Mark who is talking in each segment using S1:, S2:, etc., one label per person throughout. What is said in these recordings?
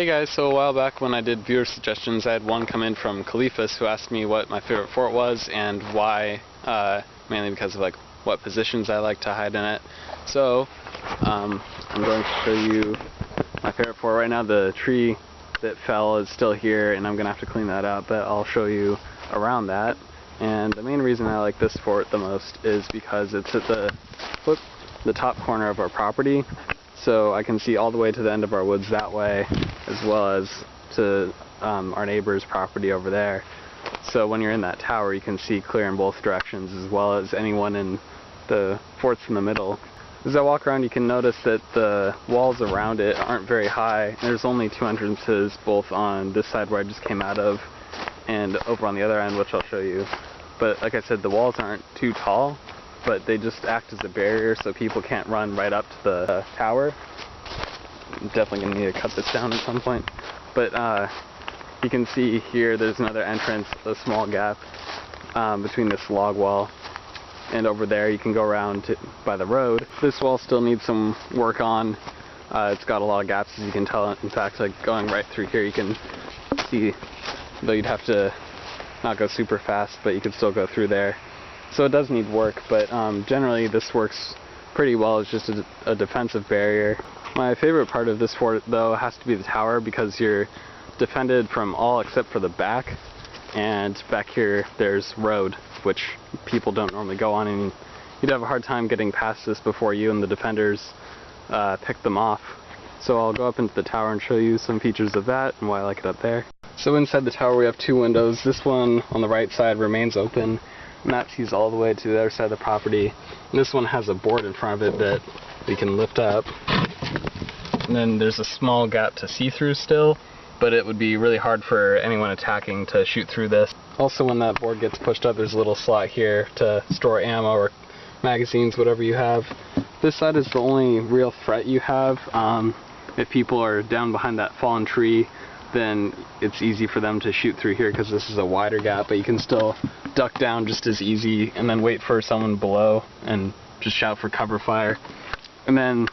S1: Hey guys, so a while back when I did viewer suggestions, I had one come in from Colephus who asked me what my favorite fort was and why, mainly because of like what positions I like to hide in it. So, I'm going to show you my favorite fort. Right now the tree that fell is still here and I'm going to have to clean that up, but I'll show you around that. And the main reason I like this fort the most is because it's at the top corner of our property. So I can see all the way to the end of our woods that way, as well as to our neighbor's property over there. So when you're in that tower, you can see clear in both directions, as well as anyone in the forts in the middle. As I walk around, you can notice that the walls around it aren't very high. There's only two entrances, both on this side where I just came out of, and over on the other end, which I'll show you. But like I said, the walls aren't too tall, but they just act as a barrier so people can't run right up to the tower. I'm definitely going to need to cut this down at some point. But you can see here there's another entrance, a small gap between this log wall, and over there you can go around by the road. This wall still needs some work on. It's got a lot of gaps, as you can tell. In fact, like going right through here, you can see, though you'd have to not go super fast, but you could still go through there. So it does need work, but generally this works pretty well. It's just a defensive barrier. My favorite part of this fort, though, has to be the tower, because you're defended from all except for the back, and back here there's road, which people don't normally go on, and you'd have a hard time getting past this before you and the defenders pick them off. So I'll go up into the tower and show you some features of that and why I like it up there. So inside the tower we have two windows. This one on the right side remains open, and that sees all the way to the other side of the property. And this one has a board in front of it that we can lift up. And then there's a small gap to see through still, but it would be really hard for anyone attacking to shoot through this. Also, when that board gets pushed up, there's a little slot here to store ammo or magazines, whatever you have. This side is the only real threat you have. If people are down behind that fallen tree, then it's easy for them to shoot through here because this is a wider gap, but you can still duck down just as easy and then wait for someone below and just shout for cover fire. And then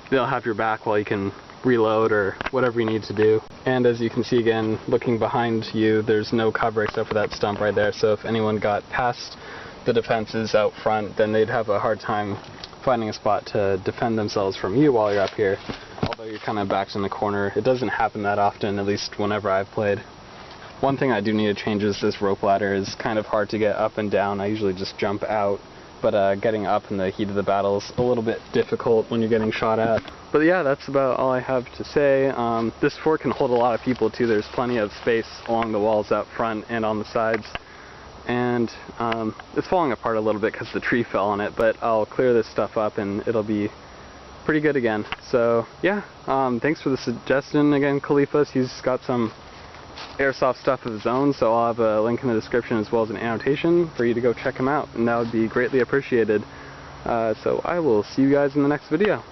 S1: they'll have your back while you can reload or whatever you need to do. And as you can see again, looking behind you, there's no cover except for that stump right there. So if anyone got past the defenses out front, then they'd have a hard time finding a spot to defend themselves from you while you're up here. Although you're kind of backed in the corner. It doesn't happen that often, at least whenever I've played. One thing I do need to change is this rope ladder is kind of hard to get up and down. I usually just jump out, but getting up in the heat of the battle is a little bit difficult when you're getting shot at. But yeah, that's about all I have to say. This fort can hold a lot of people too. There's plenty of space along the walls out front and on the sides. And it's falling apart a little bit because the tree fell on it, but I'll clear this stuff up and it'll be pretty good again. So yeah, thanks for the suggestion again, Colephus. He's got some Airsoft stuff of his own, so I'll have a link in the description as well as an annotation for you to go check him out, and that would be greatly appreciated. So I will see you guys in the next video.